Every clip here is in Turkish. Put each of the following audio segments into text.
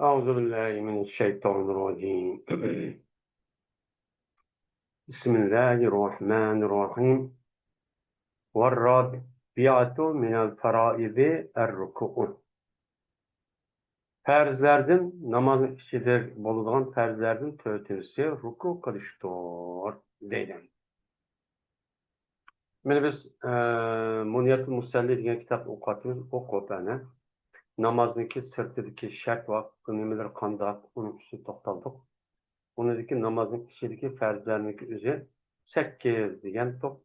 أعوذ بالله من الشيطان الرجيم بسم الله الرحمن الرحيم والرابعة من الفرائض الركوع Farzlardan namaz içinde bulunan farzlardan törtünsü ruku kılıştır deyden. Mene biz Muniyatul Musalli degan kitapni o'qib namozniki sirtidagi shart va nimalar qandoq uni ustida to'xtaldik. Unidagi namozning ichidagi farzlarniki o'zi 8 degan to'p.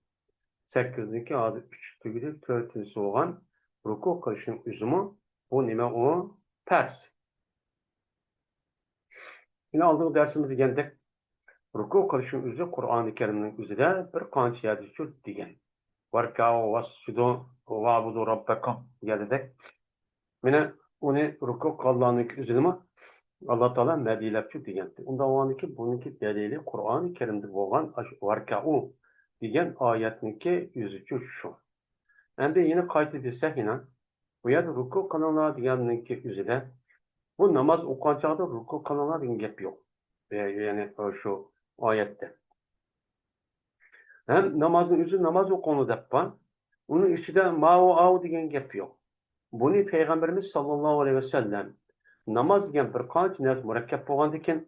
8'deki adı 3 tügülü 4'ünsü olan ruku kılışın üzümü bu nime o ters. Yine aldığımız dersimizi geldik. Ruku kılışın üzü Kur'an-ı Kerim'in üzü de bir kanç yerde şu diyen. Varkâ ve sudu ve abudu rabbeka geldik. Yine onu ruku kıllanık üzülümü Allah Teala medilep şu diyen. Onda o anki bununki delili Kur'an-ı Kerim'de olan varkâ'u diyen ayetindeki yüzücü şu. Hem de yine kayıt edilsek yine bu yer ruku kılınlar diyenki üzere bu namaz okunan çağda ruku kılınlar diyen gap yok. Yani şu ayette. Hem namazın üzü namaz okunu deppan onun içinde ma'u av diyen gap yok. Bunu Peygamberimiz sallallahu aleyhi ve sellem namaz diyen bir kanç nes mürekkep olgandiken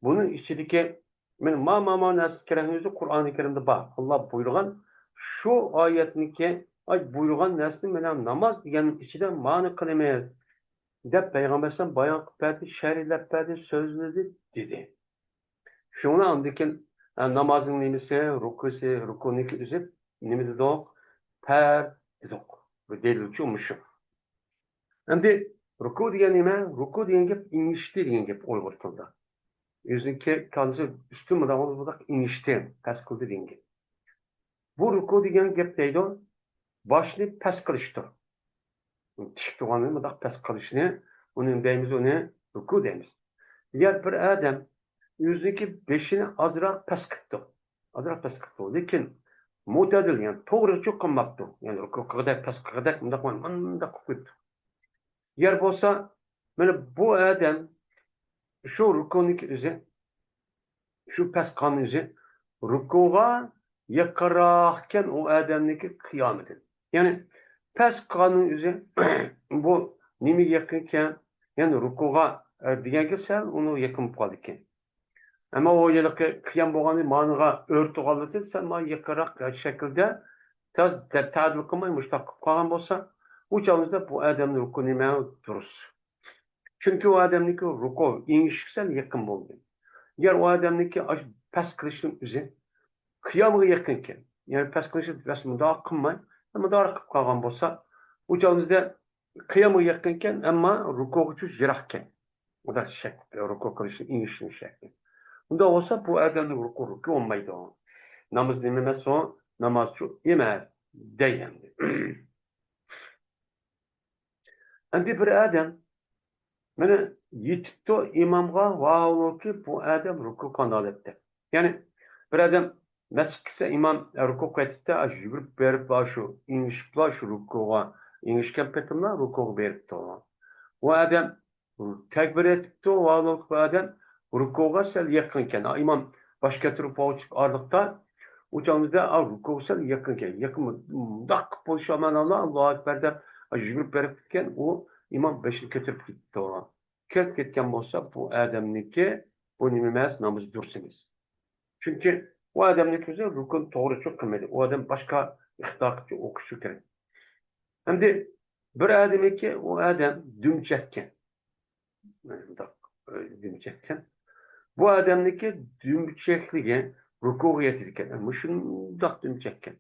bunun içindeki ma nes kerenimizi Kur'an-ı Kerim'de var. Allah buyurgan şu ayetniki ay buyurgan nesli menen namaz diyen içinde mani kılmayız. Dep Peygamberimiz bayan verdi, şerhlep verdi, sözledi dedi. Şunu andikin namazın nimesi, rukuniki üzüp nimesi doğuk, per edok. Ve delil çumuşu. Şimdi ruku diyen nime, ruku diyen gep inişti diyen gep uygurtulda. Yüzünki kalıcı üstü mü da onu budak inişti, pes kıldı diyen gep. Bu ruku diyen gep deydi, başını pes kılıştı. Tişik doğanı mı da pes kılışını, onun deyimiz onu ruku deyimiz. Diğer bir adam yüzündeki beşini azırak pes kıttı. Azırak pes kıttı. Lakin mutedil yani doğru çok kımmaktı. Yani ruku kıdak pes kıdak mındak kıttı. Diğer bolsa bu adam şu rukunun üzeri şu pes kan üzeri rukuğa yakarakken o adamdaki kıyameti. Yani pes kanın üzeri bu nimi yakınken yani rukuğa diyen sen onu yakın kalırken. Ama o yılki kıyam boğanı manığa örtü kalırsın sen ma yakarak şekilde taz tadil kılmayı müştakip kalan bolsa bu çağımızda bu adamın rukunun durur. Çünkü o adamdaki ruku inişsel yakın oldu. Yer o adamdaki pes kılışın üzeri kıyamı yakınken yani pes kılışın resmi daha kılmay ama daha rakıp kalgan bolsa bu çağımızda kıyamı yakınken ama ruku uçu jirakken o da ruku kılışın inişin şekli. Bunda olsa bu adamın ruku olmaydı o. Namaz dinlemez o namaz şu yemez deyemdi. Şimdi bir adam mene yetipti imamga vaavlu ki bu adam ruku kanal etti. Yani bir adam mescitse imam ruku etipti, yugurib berip şu inişip şu rukuga inişken petimla ruku beripti o. O adam tekbir etipti vaavlu ki bu adam rukuga sel yakınken imam başka türlü pauçup arlıkta uçağımızda ruku sel yakınken yakın mı dak polşaman Allahu Ekber'de yugurib beripken o imam beşini götürüp gitti o. Kirk ketken bolsa bu adamniki bu nimemez namaz dursunuz. Çünkü o adamniki bize rukun doğru çok kıymetli. O adam başka ihtakçı okuşu gerek. Hem de bir adamniki o adam dümçekken. Dümçekken. Bu adamniki dümçekliğe ruku yetirken. Yani şundak dümçekken.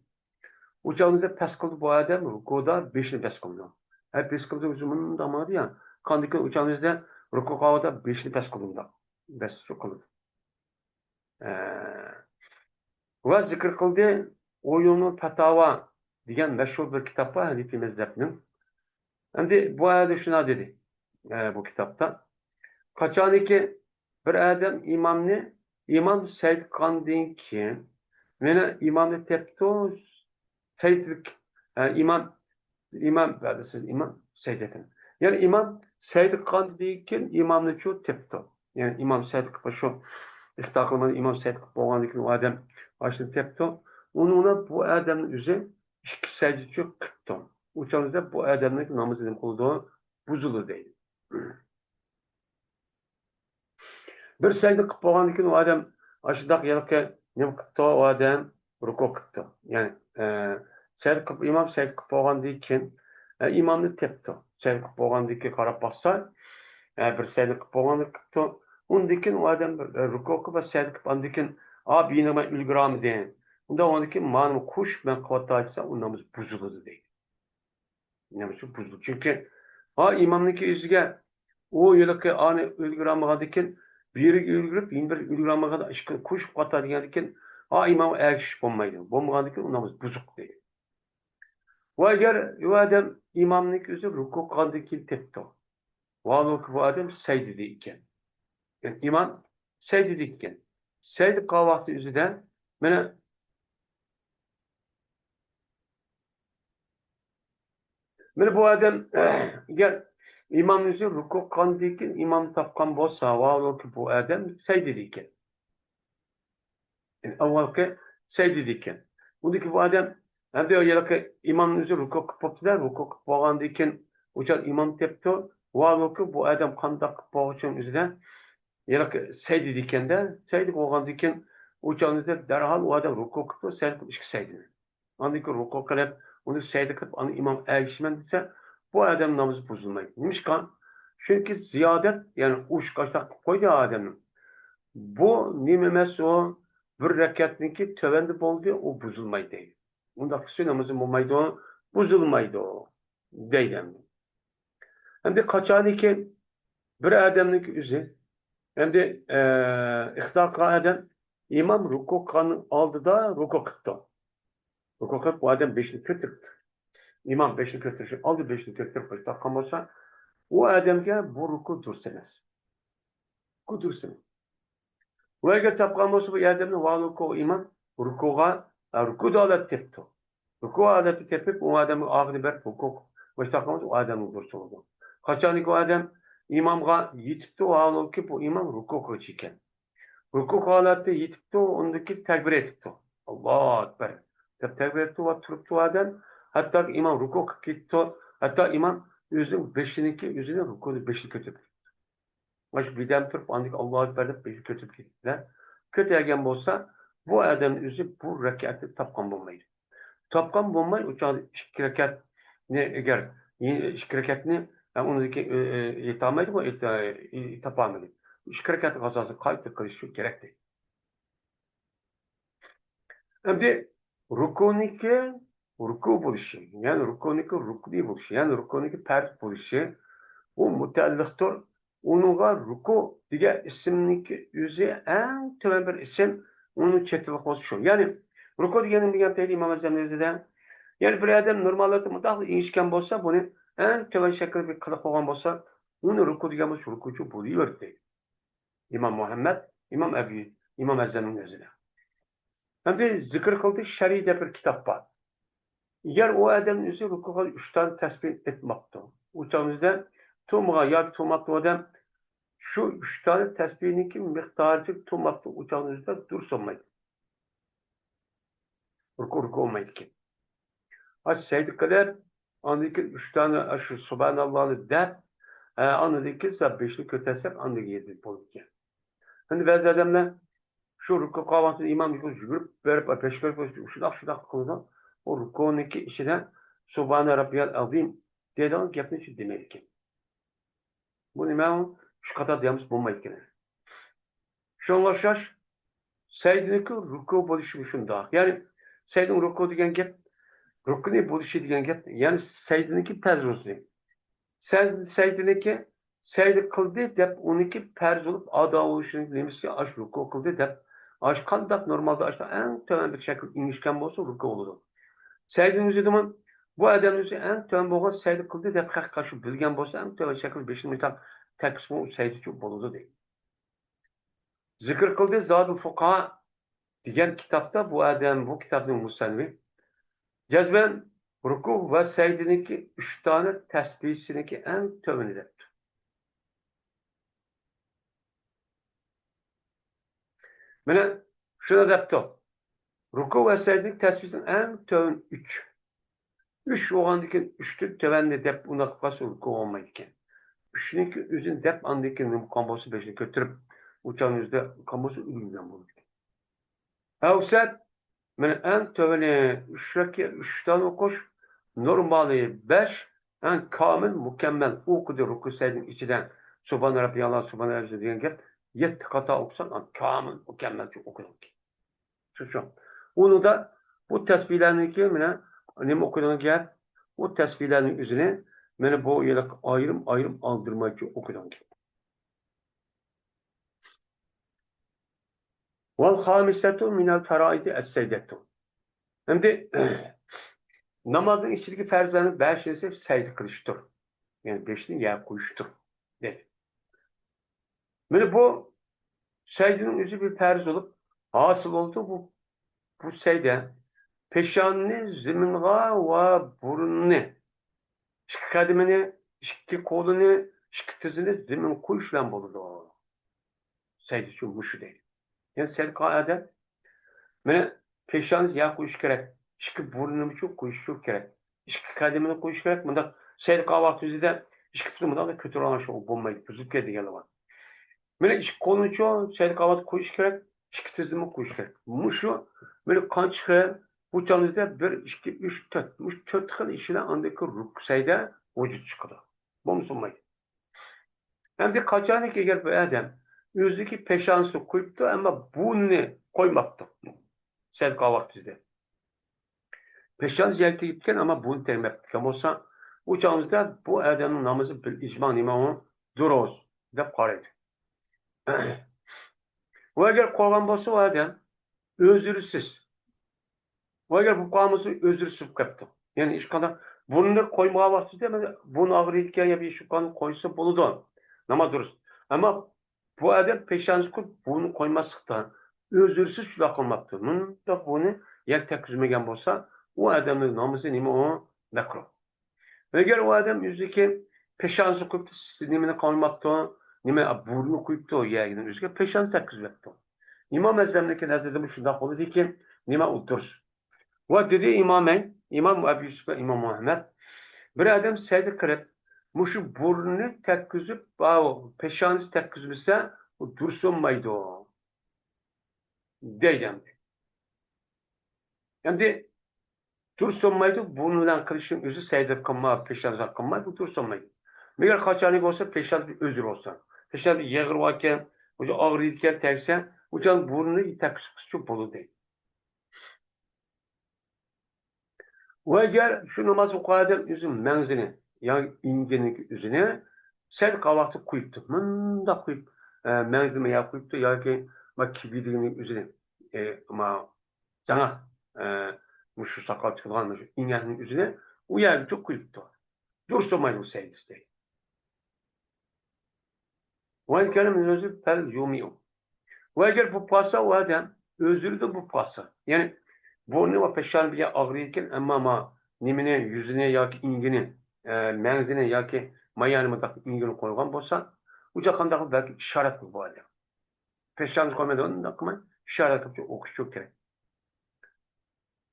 Uçağımızda pes kıldı bu adam rukuda beşini pes kıldı. Hep pes kıldı uzunun damadı ya. Kandaki uçağımızda ruku kavada beşini pes kıldı. Bes şu kıldı. Ve zikir kıldı oyunu Fatava diyen meşhur bir kitap var Hanifi mezhebinin. Şimdi bu ayette şuna dedi bu kitapta. Kaçan ki bir adam imam Seyyid Kandin ki mene imamı tepto Seyyidlik imam Seyyid'etin. Yani imam Seydi qilgandan imomni shu tepdi. Ya'ni imom sayt qilib shu iftaqilmani imom sayt qilib bo'lgandan keyin u odam ashuni tepdi. Uni bu odamning o'zi ikki saydi shu qildi. O'shanda bu odamning namozi nima qildi? Buzildi deydi. Bir saydi qilib bo'lgandan keyin u odam ashundoq yalqi nima qildi? U odam ruku qildi. Ya'ni sayt qilib imom sayt qilib bo'lgandan keyin imomni tepdi. Sayt qilib bo'lgandan keyin qarab bassa bir saydi qilib bo'lgandan qildi. Undan keyin u odam ruku qilib va sayt qilib undan keyin beni men ulguramidim. Unda ondan keyin ma'lum qush men qilyapti aytsa u namoz buziladi deydi. Nima shu buzildi? Chunki imomniki o'ziga u yilqi ani ulguramagandan keyin biriga ulgurib, yana bir ulguramaganda ishqi qo'shib qotadigandan keyin imom agishish bo'lmaydi. Bo'lmagandan keyin u namoz buzuq deydi. Va agar u odam imomniki o'zi ruku qilgandan keyin tepdi. Vallahi bu odam sajdada ekan. Yani imam sajdada ekan. Sajd qilgan vaqti o'zida mana bu odam agar imom o'zi ruku qilgandan keyin imom topgan bo'lsa, vallahi bu odam sajdada ekan. Yani avvalgi sajdada ekan. Bundaki bu odam hamda yalaqi imom o'zi ruku qilib bo'libdi-da, ruku qilib bo'lgandan keyin o'sha imom tepdi. Vallahi bu odam qandoq qilib bo'lgan o'zida yalaqi sajdada ekanda, sajda bo'lgandan keyin o'shanda darhol u odam ruku qilib, sajda qilib ikki sajdani. Ondan keyin ruku qilib, uni sajda qilib, uni imom agishman desa, bu odam namozi buzilmaydi. Nimishqa? Chunki ziyodat, ya'ni uch qashaq qilib qo'ydi odamni. Bu nima emas o? Bir rakatniki tövende bo'ldi, u buzilmaydi deydi. Unda qilsa namozi bo'lmaydi, buzilmaydi deydi. Hamda qachoniki bir odamniki o'zi hamda ixtio qilgan odam imom ruku qilgan oldida ruku qildi. Ruku qilib bu odam beshni ko'tardi. İmam beşini götürüşü, aldı beşini götürüp başlakan olsa, o adamga bu ruku dursa emas. Ruku dursa emas. O eğer tapkan olsa bu adamın valuku imam rukuda alet tepti. Ruku aleti tepip o adamın ağını berip ruku başlakan olsa o adamın dursa oldu. Kaçanlık o adam imamga yetipti o valuku bu imam ruku koçiken. Ruku aleti yetipti ondaki tekbir etipti. Allahu Ekber. Tekbir etti ve turuptu adam. Hatta imam ruku gitti. Hatta imam özünün beşiniki yüzüne ruku'da beşini götürdü. Baş birden turup andık Allah'a Ekber'de beşini götürüp gittiler. Kötü ergen olsa bu adamın yüzü bu rekatı tapkan bulmaydı. Tapkan bulmayı uçan iki rekat ne eğer iki rekat ne yani ondaki itamaydı mı tapamadı. İki rekat kazası kayıtlı kılışı gerekti. Hem de ruku'niki ruku buluşu, yani rukuniki rukni buluşu, yani rukuniki pert buluşu, o mutallıktır. Onunla ruku diye isimniki yüzü en temel bir isim, onun çetilik oluşu. Yani ruku diyenin bir teyli İmam Azam'ın yüzüde, yani bir adam normalde mutlaka inişken olsa, bunu en temel şekilde bir kılık olan olsa, onu ruku diyemiz rukucu buluyor değil. İmam Muhammed, İmam Azam'ın yüzüde. Hem de zikir kıldığı şeride bir kitap var. Eğer o adamın yüzü rukuğa 3 tane tesbih etmekte. Uçağımızda tumuğa ya tumakta adam şu 3 tane tesbihinki miktarcık tumakta uçağımızda dursamaydı. Ruku olmaydı ki. Secde kadar andaki 3 tane şu Subhanallah'ı der andaki beşli kötesek andaki 7 bolacak. Hani bazı adamlar şu ruku kahvaltısını imam yürüp verip peşker şudak kıldı. O rukuniki içine Subhane Rabbiyal Azim dedi onun yapını için demek ki. Bu imam şu kadar diyemiz bulmaydı ki. Şu anlar şaş Seyyidiniki ruku buluşu şunda. Yani Seyyidin ruku diyen gep rukuni buluşu diyen gep yani Seyyidiniki perz olsun. Seyyidiniki Seyyid kıldı dep oniki perz olup ada oluşunu demişse aş ruku kıldı dep aş kandak normalde aşta en temel bir şekilde inişken olsa ruku olur. Seyyidin yüzüdümün bu adamın yüzü en tövbe olan seyyid kıldı dep hak karşı bilgen olsa en tövbe şekilde beşinci mitap tek kısmı seyyid çok boludu değil. Zikir kıldı Zadul Fukaha diyen kitapta bu adam bu kitabın musenvi cezben ruku ve seyyidiniki 3 tane tesbihisiniki en tövbeni depti. Mana shuni debdi. Ruku ve secdenin tesbihin en tövün 3. 3 oğandaki 3'tür tövenli dep unakkas ruku olmayken. 3'ünki üzün dep andaki kambosu 5'ini götürüp uçağın yüzde kambosu üründen bulur. Evset men en töveni 3 tane okuş normali 5 en kamil mükemmel okudu ruku secdenin içinden Subhan Rabbiyallah Subhan Rabbiyallah diyen gep 7 kata okusan en kamil mükemmel okudun ki. Şu. Onu da bu tesbihlerini ki ne okuduğunu gel bu tesbihlerin üzerine beni bu yıllık ayrım ayrım aldırmak için okuduğunu. Vel hamisetu minel feraidi es-seydetu. Hem de namazın içindeki ferzlerini beşinci secde kılıştır. Yani beşini yer koyuştur. Dedi. Yani bu secdenin yüzü bir ferz olup hasıl oldu bu secde peşanını zimınğa ve burnunu ikki qadamini, ikki qo'lini, ikki tizini zimin qo'yish bilan bo'ladi. Saydi shu mushu deydi. Yani sen qoida mana peshonani ya qo'yish kerak, ikki burnini shu qo'yish kerak, ikki qadamini qo'yish kerak. Bunda saydi qavaq tuzida ikki putni bunday ko'tara olish bo'lmaydi. Buzib ketadigan var. Mana ikki qo'lni shu saydi qavaq qo'yish kerak, ikki tizini qo'yish kerak. Mushu mana qancha bu jonida 1 2 3 4 mush 4 xil ishlar andaki ruksayda vücut çıkıyor. Bunu sunmayın. Hem de kaçanı ki gel bu adam yüzdeki peşansı koyuptu ama bunu koymaktı. Sen kavak bizde. Peşan ziyarete gitken ama bunu termek. Kamosa uçağımızda bu adamın namazı bir icman imamı duroz da karaydı. O eğer korgan bolsa o adam özürsiz. O eğer bu kamusu özürsüz kaptı. Yani iş kadar bunu koymaya vakti demedi. Bunu ağrıyken ya bir şu kanı koysa buludu. Namaz durur. Ama bu adam peşanız koyup bunu koymazlıktan özürsüz şula kılmaktır. Da bunu yer tekizmegen bolsa o adamın namazı nime o nekro. Eğer o adam yüzdeki peşanızı koyup nimene koymaktı, nime burnu koyup da o yerine yüzdeki peşanızı tekizmekti. İmam Ezlem'deki nezlede bu şunda oldu ki nime udur. Ve dedi imamen, İmam Ebu Yusuf ve İmam Muhammed, bir adam secde kırıp, muşu burnunu tekküzüp, peşanesi tekküzmüşse, o dursunmaydı o. Deydim. Yani dursunmaydı, burnundan kırışın özü secde kılma, peşanesi kılma, bu dursunmaydı. Meğer kaçanlık olsa, peşanesi bir özür olsa. Peşanesi yağır varken, ağrıyken tekse, uçan burnunu tekküzüp çok bolu değil. Ve eğer şu namaz o kadar üzüm menzini yani ingenin üzerine sen kahvaltı koyuptu. Mında koyup menzime ya koyuptu ya ki bak kibirliğinin üzerine ama cana muşu sakal çıkılan muşu ingenin üzerine o yer çok koyuptu. Dursamaydı o seyircisi. Ve eğer özür pel yumiyo. Ve eğer bu pasa o adam özür de bu pasa. Yani burnu ve peşan bile ağrıyken ama nimine yüzüne ya ki ingini menzine ya ki mayanımı ingini koygan bolsa ucakandaki belki işaret mi bu adam. Peşan koymadı onun akıma işaret yapıp okuş çok gerek.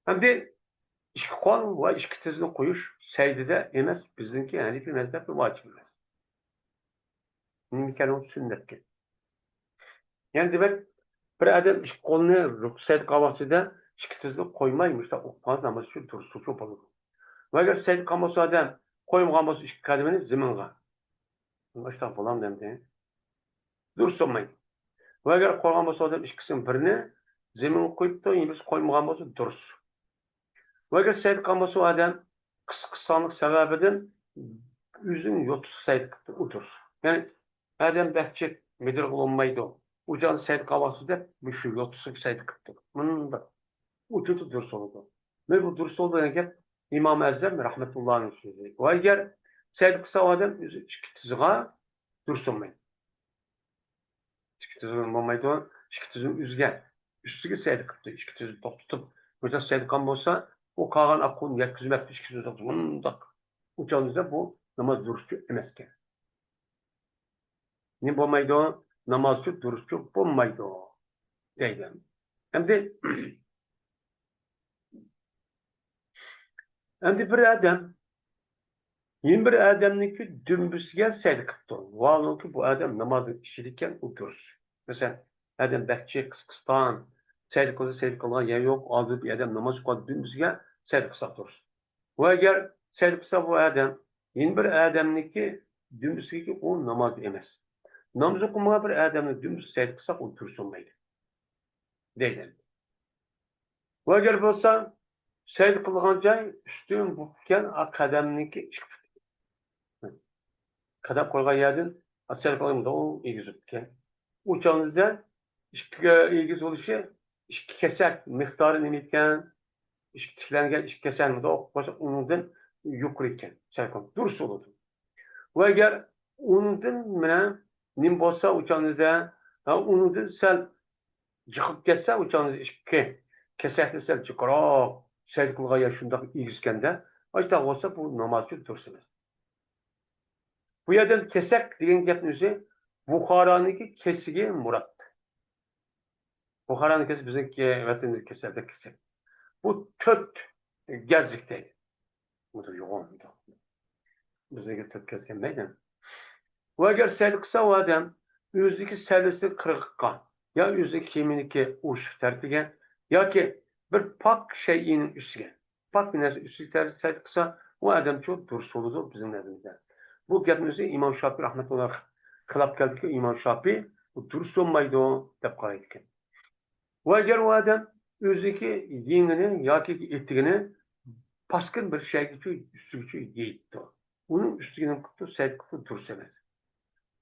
Hem de işki kol ve işki tezini koyuş secdede emez bizimki yani bir mezhep bir vacip emez. Bir kere o sünnet ki. Yani demek bir adam işki kolunu secde kavakçıda işki tezini koymaymış da okmaz ama şu dursu çok olur. Ve eğer secde kaması adam koymagan bolsa işki kademini ziminga. Baştan falan demdi. Dursunmayın. Ve eğer koygan bolsa adam işkisinin birini zemin koyup da yemiz koymagan bolsa durus. Ve eğer secde kaması adam kısanlık sebebiden yüzün yotusu secde kıptı, udur. Yani adam behçet medir olmaydı o. Ucan secde kaması da müşür yotusu secde kıptı. Bunun da ucudu durus oldu. Ve bu durus olduğu gibi İmam-ı Ezzem rahmetullah'ın sözü. Ve eğer secde kısa o adam yüzü çıkıtıcığa dursunmayın. İşkitizin olmaydı, işkitizin üzgen. Üstüge seydi kıptı, işkitizin tutup, mesela seydi kan bolsa, o kalan akun yetkizmek, işkitizin tutup, bundak. Uçağınızda bu namaz duruşçu emezken. Ne olmaydı o? Namazcı duruşçu bulmaydı o. deydi. Endi bir adam, yeni bir adamniki dümbüsüge seydi kıptı. Vallahi bu adam namazı işidirken oturur. Mesela adam bekçi kıskıstan, seydi kılan yer yok, azı bir adam namaz kılan dümbüsüge seydi kısa durur. Ve eğer seydi kısa bu adam, yeni bir adamniki dümbüsüge o namaz emez. Namazı kılmağa bir adamın dümdüz seydi kısa otursunmaydı. Deydi. Ve eğer bolsa seydi kılgan joy üstün bukkan akademniki kadam koygan yerden seydi kılganda o egiz bukkan. Uçağınızda egiz oluşu iki kesak miktarı nemitken iki tiklengen iki kesak mı da o onundan yukarı iken seydi kılganda durus olurdu. Ve eğer onundan mene nim bolsa uçağınızda onundan sel çıkıp geçse uçağınız iki kesaklı sel çıkırak seydi kılgan yer şundak egizkende açta olsa bu namazcı dursunuz. Bu yerden kesek degan gapni o'zi Buxoroniki kesigi murod. Buxoroniki kesi bizniki vatandagi kesakda kesek. Bu 4 gazlikdaydi. Bu da yo'q. Bizniki 4 gaz kelmaydi. Bu agar sel qilsa u odam o'zidagi sallisi qirg'iqqan, yo o'zidagi kiyimniki urushib tartigan yoki bir pok shayning ustiga, pok narsa ustiga sal qilsa, u odam cho'q durust bo'ladi bizning nazrimizda. Bu gapni o'zi İmam Şafii rahmetullah qilib keldiki, İmam Şafii bu durust olmaydi deb qaraydi ekan. Va agar u odam o'zidagi yengini yoki etigini paskin bir shayga ustiga yeyibdi. Uning ustiga qilib sayt qilib durust emas.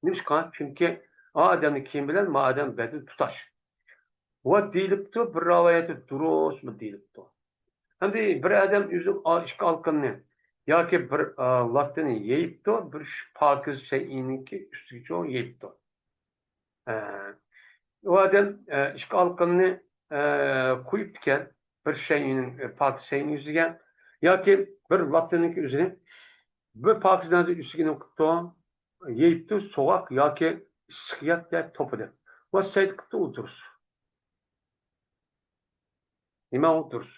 Nimishqa? Chunki odamni kiyim bilan odam badani tutash. Va deyilibdi bir rivoyatda durustmi deyilibdi. Endi bir odam o'zi ishga olqinni yoki bir latini yeyibdi, bir pokiz shayniki ustiga yeyibdi. U odam ishga olqinni qo'yib ekan bir shayning pokiz shayning yuziga yoki bir latiniki o'zini bir pokiz narsa ustiga qilibdi, yeyibdi, so'g'oq yoki issiqiyatda topidi. Va sayt qilibdi o'tirish. Nima o'tirish?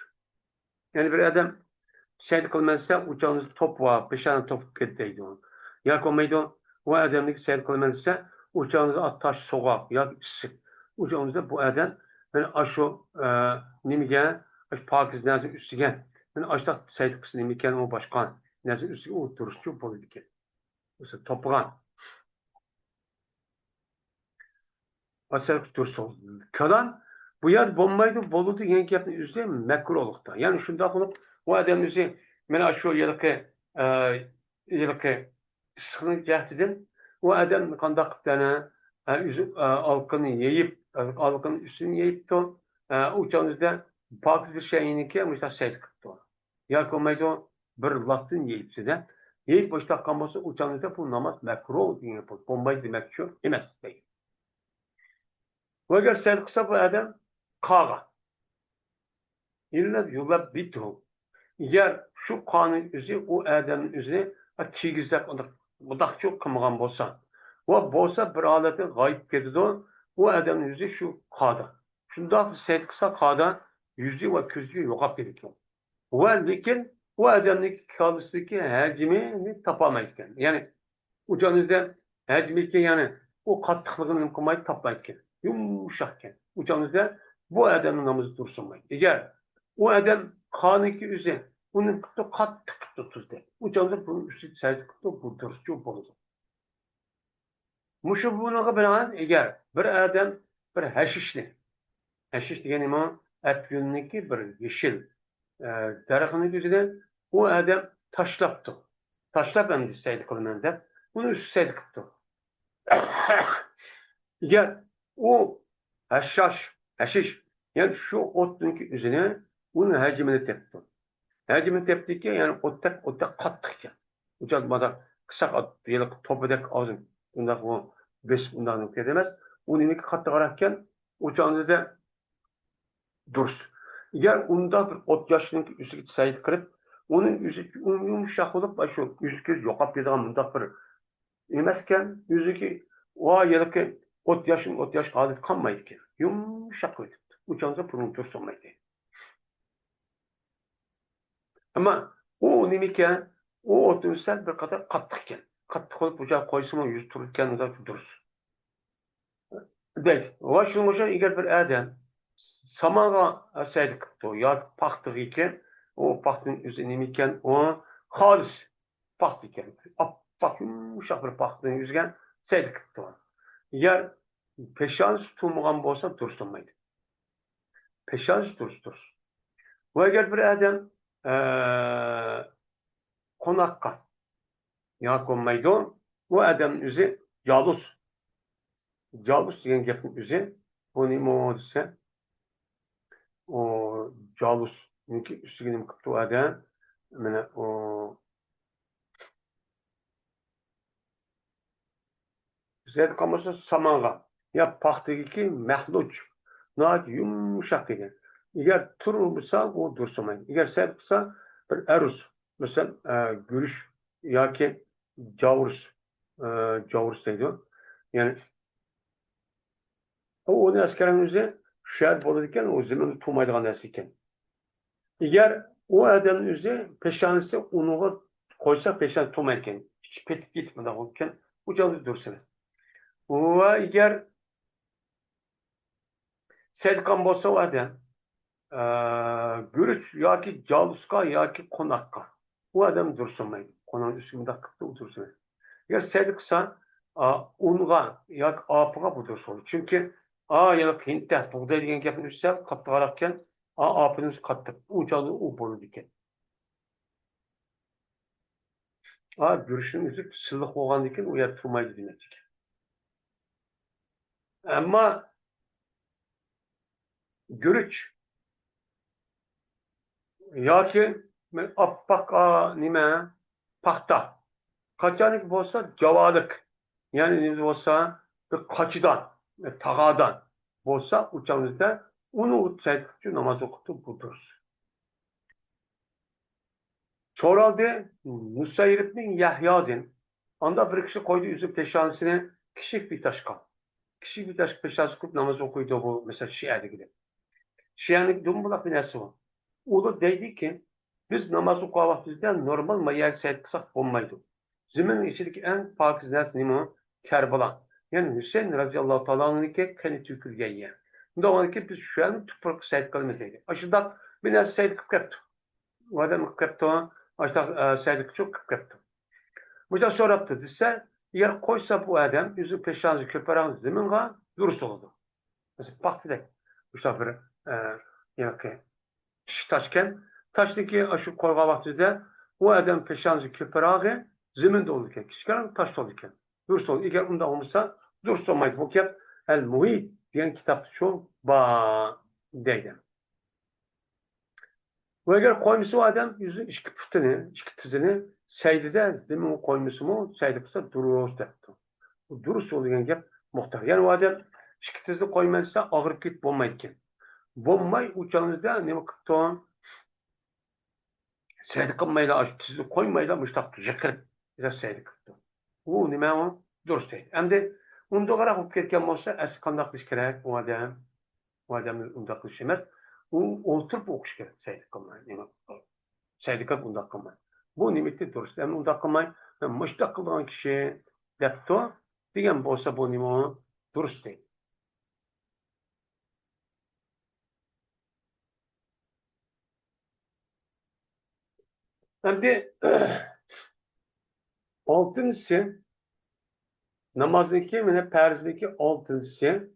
Yani bir adam sayt qilmasa, uçağınız top var, beşani top ketdi. Yoki olmaydi, o adamniki sayt qilmasa, uçağınızda taş soğuk yoki issiq. Uçağınızda bu adam yani aşu nimaga, pokiz narsa ustiga, yani ashta sayt qilsa nima ekan u boshqa narsa ustiga o'tirishchi bo'ladi ekan. O'sha to'pg'an. Asal dursun. Kalan bu yer bombaydı boludu yeni gapni üzde makruhlikda. Yani şunda qilib o adam o'zi mana shu yilqi issiqni jahtidan u adam qandaq dana o'zi olqini yeyib, olqini ustini yeyibdi. O'chanizda pokiz bir shayniki mushta sayt qilibdi. Yoki bo'lmaydi bir lattin yeyibsida. Yeyib boshlaqqan bo'lsa o'chanizda bu namoz makruh degan bombay demak shu emas deydi. Ve eğer sen kısa bir adam kağa. İlla yulab bitu. Eğer şu kanun üzü o adamın üzerine çiğizlek budak çok kımıgan bolsa. Ve bolsa bir aleti gayip gidiyor. O adamın yüzü şu kağıda. Şunda sen kısa kağıda yüzü ve közü yok gidiyor. Ve lekin o adamın kağıdındaki hacmini tapamayken. Yani ucanızda hacmiki yani o katlıklığını kumayı tapamayken. Yumuşakken. Uçağınızda bu adamın namazı dursunmayın. Eğer o adam kaniki üze, onun kıtı katlı tutuzdu. Uçağınızda bunun üstü sayısı kıtı bu duruşçu boludu. Muşu bununla beraber eğer bir adam bir haşişli, haşiş degen ima apyoniki bir yeşil darahını gözüden o adam taşlaptı. Taşlap hem de sayıdı kılından da bunu üstü sayıdı kıtı. Eğer o haşiş, yani şu otun üzerine onun hacmini tepti. Hacmini tepti ki yani otta kattık ya. Uçak bana kısa ot, yılık topudek ağzın. Bundan o beş bundan demez. Onun iniki kattık ararken uçağınıza dursun. Eğer onda bir ot yaşının üstü sayıt kırıp onun yüzü yumuşak olup şu yüzü göz yok yapıyordığım bundan bir emezken yüzü ki o yılık ot yaş adet kalmaydı ki. Yumuşak ötüp. Uçağınıza pırın dursunmaydı. Ama o nimike o otun sel bir kadar kattıkken. Kattık olup uçağı koysun o yüz tururken da durur. Deyt. Vaşın hoca eğer bir adam samaga saydık to ya pahtı iken o pahtın üzerine iken o halis pahtı iken. Bak yumuşak bir pahtın yüzgen saydık to. Eğer peşans tutulmagan bolsa dursunmaydı. Peşans durur. Ve eğer bir adam konakka ya konmaydı o adamın yüzü calus. Calus diyen gapın yüzü o nime o dese o calus çünkü üstüne kıptı adam mene o zed kaması samaga ya pahtaki mahluç naat yumuşak eden. Eğer turulmuşsa o dursamayın. Eğer serpsa bir erus mesela görüş ya ki cavurs cavurs deydi. Yani o onu askerimize şahit bulurken o zaman tumaydıgan dersiken. Eğer o adamın yüzü peşanesi onu koysa peşan tumayken hiç petip gitmeden olurken bu canlı dursunuz. O eğer sedkan bolsa o adam görüş ya ki caluska ya ki konakka. O adam dursunmaydı. Konağın üstünde kıptı dursunuz. Ya sediksa unga ya apıga bu dursun. Çünkü ya Hint'te buğday degen gapın üstüne kaptı qararken apının kattık. O calı o bolu diken. Görüşün üzüp sılıq olğan diken o yer turmaydı demek. Ama görüç ya ki appak nime pakta. Kaçanik bolsa cavalık. Yani ne olsa bir kaçıdan, tağadan bolsa uçağımızda onu uçaydıkçı namaz okutu budur. Çoraldı Musayyib ibn Yahya'dın. Anda bir kişi koydu yüzü peşansine küçük bir taş kal. Küçük bir taş peşansı kurup namaz okuydu bu mesela Şia'da gidip. Şia'nın dumbulak bir nesi var. O da dedi ki biz namaz okuvaktizden normal mayal sayet kısak olmaydı. Zümrün içindeki en pakiz nesi neymi? Kerbala. Yani Hüseyin radıyallahu ta'ala'nın ki kendi tükürgeye. Bunda onun ki biz şu an tuprak sayet kalmasaydı. Aşırıda bir nesi sayet kıpkaptı. O adam kıpkaptı. Aşırıda sayet çok kıpkaptı. Bu da soraptı dese eğer koysa bu adam yüzü peşanızı köpeğin zümrünga dürüst oldu. Mesela baktı bu sefer yani taşken taştaki aşı koyga vaktide o adam peşanızı köpeği zeminde olurken kişilerin taş olurken dürüst oldu. Eğer onda olmuşsa dürüst olmaydı. Bu kep El Muhit diyen kitap şu deydi. Ve eğer koymusu o adam yüzün işki pütünü, işki tüzünü seydide demin o koymusu mu seydi kısa duruyor depti. Bu dürüst olurken gep muhtar. Yani o adam işki tüzünü koymaysa ağır git bulmaydı ki. Bulmay uçağınızda ne vakit doğan seydi kılmayla tüzünü koymayla müştak tüzekir. Biraz seydi kıttı. O nime o dürüst değil. Hem de onda olarak o ketken olsa es kandak bir kerek o adamın onda kılış emer. O oturup okuş kerek seydi kılmayla. Seydi kılıp onda kılmayla. Bu nimeti dürüst. Hem onda kılmayla müştak kılan kişi depto diyen bolsa bu nime o dürüst değil. Hem de altıncısı namazdaki ve perzdeki altıncısı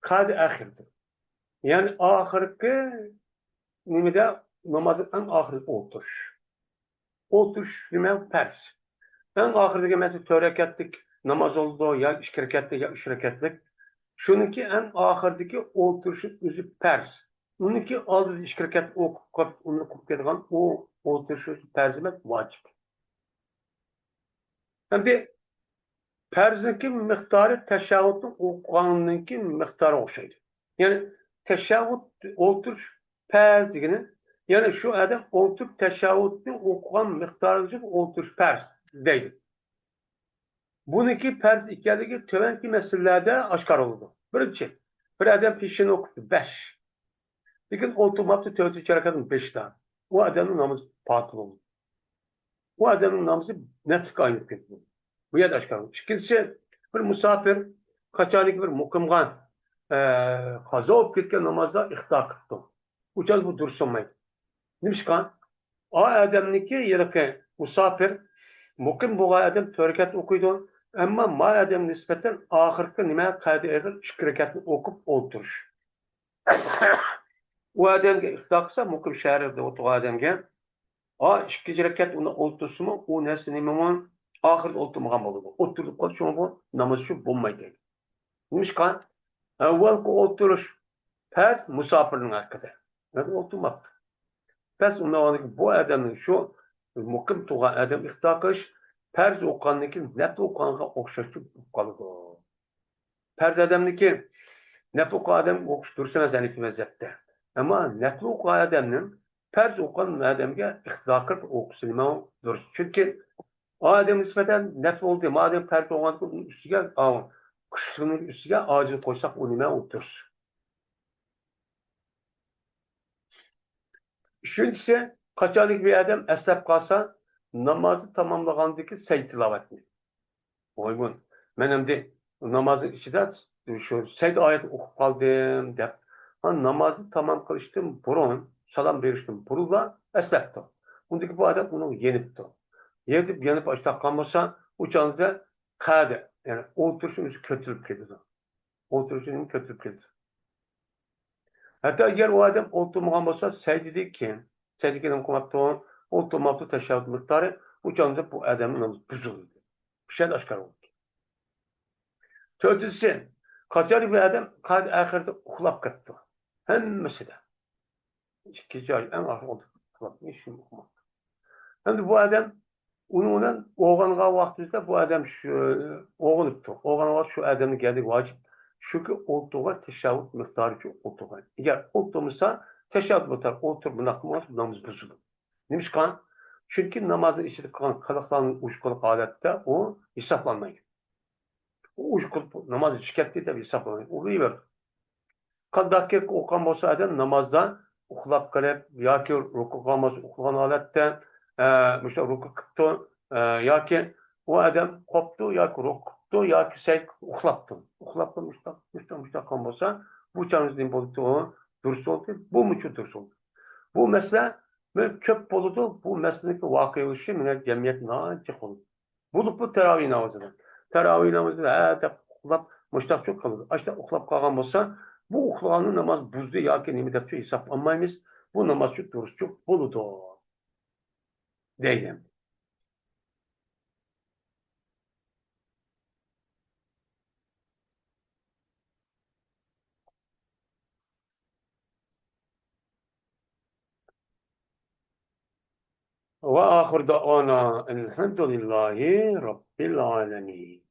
kad ahirdir. Yani ahirki nimede namazın en ahirki oturuş. Oturuş nime perz. En ahirdeki mesela 4 rekatlik namaz oldu ya 2 rekatlik ya 3 rekatlik. Şununki en ahirdeki oturuşun özü perz. Onunki aldı 2 rekat okup onu okup ketgan o oturuşu perz etmek vacip. Hem de perzdeki miktarı teşahhüdün okuğanınki miktarı okşaydı. Yani teşahhüd oturuş perz degeni yani şu adam oturup teşahhüdün okuğan miktarı oturuş perz deydi. Buniki pers ekanligi tövenki masalalarda oshkor bo'ldi. Birinchi, bir odam peshini o'qibdi 5. Lekin o'ltirmabdi 4-chi rakatning 5da. U odamning namozi batil bo'ldi. U odamning namozi nafsga aylanib ketdi. Bu yerda oshkor bo'ldi. Ikkinchisi, bir musofir qachoniki bir muqimga qazo bo'lib ketgan namozda ixto qildi. Uchal bu durust olmaydi. Nimishqa? O odamniki yilqi musofir muqim bo'lgan odam 4 rakat o'qiydi. Ammo mal odam nisbatan oxirgi nima qadi eg'ir 2 rakatni o'qib o'ltirish. U odamga ixto qilsa muqim shaharda o'tirgan odamga o 2 rakat uni o'ltirsimi, u narsa nima oxirida o'ltirmagan bo'ladi. O'tirib qolsa bu namoz shu bo'lmaydi. Nimishqa? Avvalgi o'tirish past musofirning haqida. Yani o'tirmabdi. Past undan bu odamning shu muqim turgan odam ixto qilish farz o'qigandan keyin nafl o'qiganga o'xshash qoladi. Farz odamniki nafl o'qigan odam o'qish durust emas Hanifiy mazhabda. Ammo nafl o'qigan odamning farz o'qigan odamga ixto qilib o'qisi nima durust. Chunki odam nisbatan nafl oldi, madem farz o'qigan ustiga kuchlining ustiga ojiz qo'ysak u nima durust. Üçüncüsü, qachonlik bir odam eslab qolsa, namozni tamomlagandagi say tilovatni. Oymun, men endi namozning ichida shu say oyat o'qib qoldim deb, namozni tamom qilishdan burun, salom berishdan burun eslabdi. Undagi bu odam uni yenibdi. Yenib ashtaqqan bo'lsa, u chog'da qadi, ya'ni o'tirishimiz ko'tarilib ketadi. O'tirishimiz ko'tarilib ketadi. Hatta eğer o adam oturmagan olsa secdede kim? Secdede okumakta oturmakta teşebbüs miktarı uçanda bu adamın namazı bozuldu. Bir şey de aşkar oldu. Dördüncüsü, kaçar bir adam kad ahirde uxlab gitti. Hemmesi de. İkinci ay en ahir oldu. Uxlab. Ne işin okumak. Şimdi bu adam onun oğlanğa vaxtında bu adam şu oğlanıptı. Oğlanğa şu adamın geldiği vacip. Çünkü olduğu teşebbüs miktarı çok olduğu. Eğer olduğumuzsa teşebbüs miktarı oturmak namaz bozulur. Neymiş kan? Çünkü namazın içinde kalan kılıkların uçkuluk adette o hesaplanmayı. O uçkuluk namazı şikayetli de hesaplanmayı. O iyi ver. Kadaki okukan olsa adam namazda uxlab kalıp ya ki ruku kalması okukan adette mesela ruku kıptı ya ki o adam koptu ya ki ruku ya ki şey uxlaptı. Uxlaptı müştak olsa bu çağımızın bozduğu dürüst oldu. Bu muçu dürüst oldu. Bu mesele köp boludu. Bu meseleki vakı oluşu mine cemiyet nancık oldu. Bu teravih namazıdır. Teravih namazıdır. Uxlap müştak çok kalır. İşte uxlap kalgan olsa bu uxlanın namaz buzdu ya ki nemi depçe hesaplanmayız. Bu namaz çok dürüst çok boludu. Diyeceğim. وآخر دعوانا الحمد لله رب العالمين